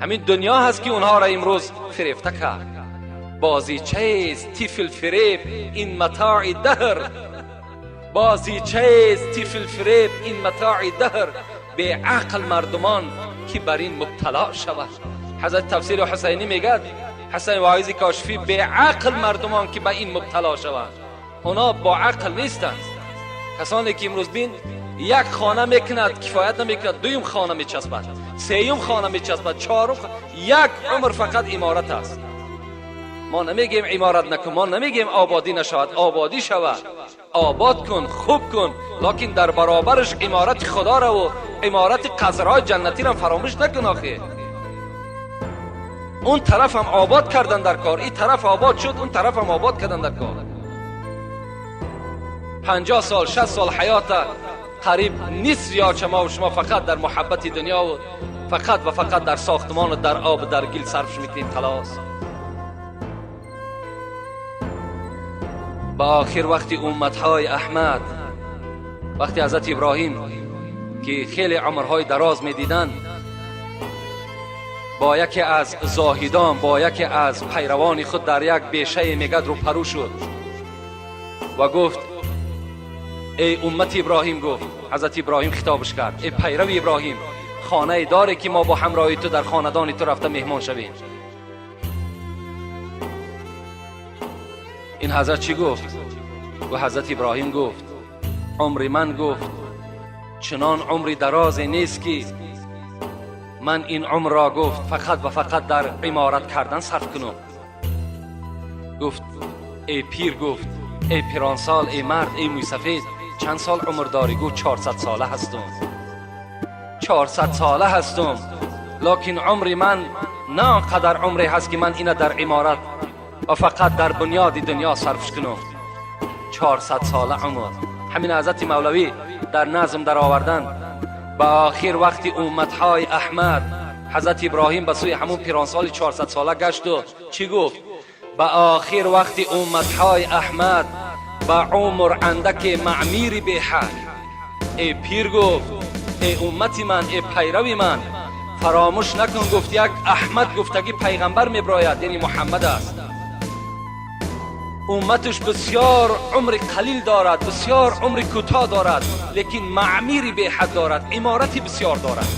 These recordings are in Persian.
همین دنیا هست که اونها را امروز فریفته کرد. بازیچه طفل فریب این متاع دهر، بازیچه طفل فریب این متاع دهر، به عقل مردمان که بر این مبتلا شود. حضرت تفسیر حسینی میگه، حسین واعظ کاشفی، به عقل مردمان که به این مبتلا شود. اونا با عقل نیستند. کسانی که امروز بین یک خانه میکند کفایت نمیکند، دویم خانه میچسبد، سیوم خانه میچسبد، چهارم یک عمر فقط امارت است. ما نمیگیم امارت نکن، ما نمیگیم آبادی نشود، آبادی شود، آباد کن، خوب کن، لکن در برابرش امارت خدا را و امارت قصرهای جنتی را فراموش نکن. آخه اون طرف هم آباد کردن در کار، این طرف آباد شد، اون طرف هم آباد کردن در کار. 50 سال 60 سال حیات قریب نیست یا شما و شما فقط در محبت دنیا و فقط و فقط در ساختمان و در آب و در گل صرف میکنیم. خلاص با آخر وقتی امتهای احمد، وقتی حضرت ابراهیم که خیلی عمرهای دراز میدیدن، با یکی از زاهدان، با یکی از پیروان خود در یک بیشه میگد رو پرو شد و گفت ای امت ابراهیم، گفت حضرت ابراهیم خطابش کرد، ای پیرو ابراهیم، خانه داره که ما با همراهی تو در خاندان تو رفته مهمان شویم. این حضرت چی گفت؟ و حضرت ابراهیم گفت عمر من، گفت چنان عمری درازی نیست که من این عمر را، گفت فقط و فقط در عمارت کردن صرف کنم. گفت ای پیر، گفت ای پیرانسال، ای مرد، ای موی سفید، چند سال عمر داری؟ گفت 400 ساله هستم. 400 ساله هستم، لکن عمر من نه قدر عمری هست که من اینا در عمارت و فقط در بنیاد دنیا صرف کنم. 400 ساله عمر. همین حضرت مولوی در نظم در آوردن، با آخر وقتی امتهای احمد، حضرت ابراهیم به سوی همون پیرانسال 400 ساله گشت و چی گفت؟ با آخر وقتی امتهای احمد با عمر اندک معمیر به حق، ای پیر، گفت ای امتی من، ای پیروی من، فراموش نکن، گفت یک احمد گفتگی پیغمبر میبراید، یعنی محمد است. امتش بسیار عمر قلیل دارد، بسیار عمر کوتاه دارد، لیکن معمیری به حد دارد، عمارتی بسیار دارد.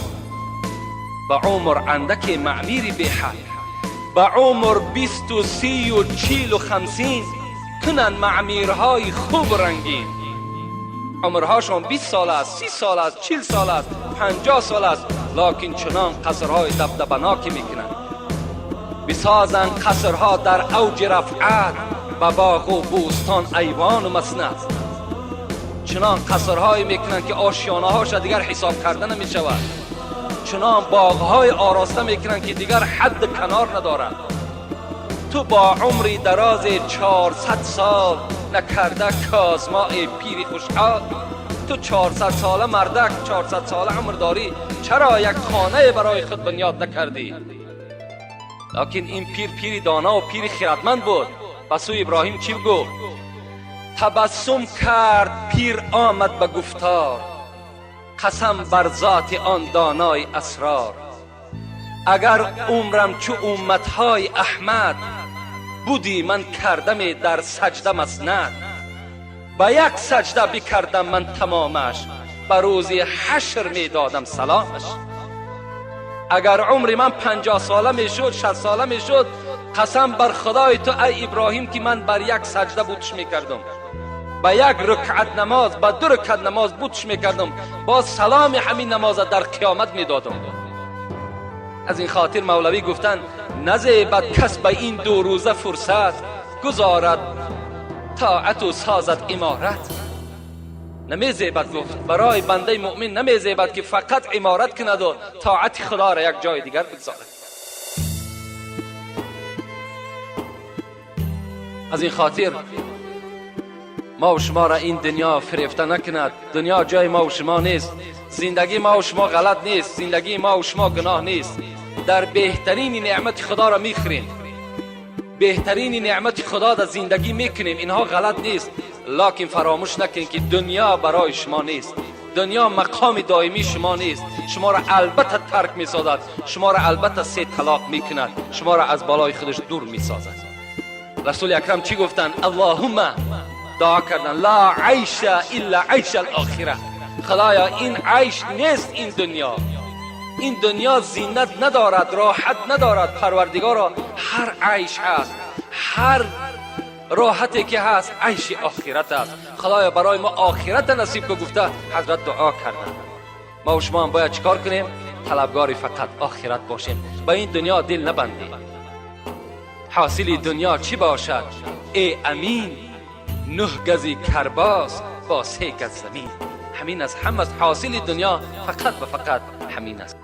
با عمر اندک معمیری به حد، با عمر 20 و 30 و 40 و 50 کنن معمیرهای خوب رنگین. عمرهاشون 20 سال است، 30 سال است، 40 سال است، 50 سال است، لکن چنان قصرهای دبدبناکی میکنن. بسازن قصرها در اوج رفعت، با باغ و بوستان، ایوان و مسند. چنان قصرهای میکنن که آشیانه هاش دیگر حساب کرده نمی شود. چنان باغهای آراسته میکنن که دیگر حد کنار ندارد. تو با عمری دراز 400 سال نکرده کازمای پیری خوشحال، تو 400 ساله مردک، 400 ساله عمر داری، چرا یک خانه برای خود بنیاد نکردی؟ لکن این پیری دانا و پیری خردمند بود. پس ابراهیم چی گفت؟ تبسم کرد پیر آمد به گفتار، قسم بر ذات آن دانای اسرار. اگر عمرم چو امتهای احمد، بودی من کردم در سجده مسند. با یک سجده بکردم من تمامش، بر روز حشر می دادم سلامش. اگر عمر من 50 ساله می شد، 60 ساله می شد، قسم بر خدای تو ای ابراهیم که من بر یک سجده بودش می کردم، با یک رکعت نماز، با 2 رکعت نماز بودش می کردم، با سلام همین نماز در قیامت می دادم. از این خاطر مولوی گفتن نزیبد کس به این 2 روزه فرصت، گذارد طاعت و سازد امارت. نمیزیبد، گفت برای بنده مؤمن نمیزیبد که فقط امارت کند و طاعت خدا را یک جای دیگر بگذارد. از این خاطر ما و شما را این دنیا فریفته نکند. دنیا جای ما و شما نیست، زندگی ما و شما غلط نیست، زندگی ما و شما گناه نیست. در بهترین نعمت خدا را میخوریم، بهترین نعمت خدا در زندگی میکنیم، اینها غلط نیست، لکن فراموش نکنید که دنیا برای شما نیست. دنیا مقام دائمی شما نیست. شما را البته ترک می سازد، شما را البته 3 طلاق می کند، شما را از بالای خودش دور می سازد. رسول اکرم چی گفتن؟ اللهم، دعا کردن، لا عیش الا عیش الاخره. خدایا این عیش نیست این دنیا. این دنیا زینت ندارد، راحت ندارد. پروردگارا هر عیش هست، هر راحتی که هست عیش آخرت است. خدایا برای ما آخرت نصیب کو گفته حضرت دعا کردن. ما و شما هم باید چیکار کنیم؟ طلبگار فقط آخرت باشیم، با این دنیا دل نبندیم. حاصل دنیا چی باشد؟ ای امین 9 گز کرباس با 3 گز زمین. همین است، هم از حاصل دنیا فقط و فقط همین است.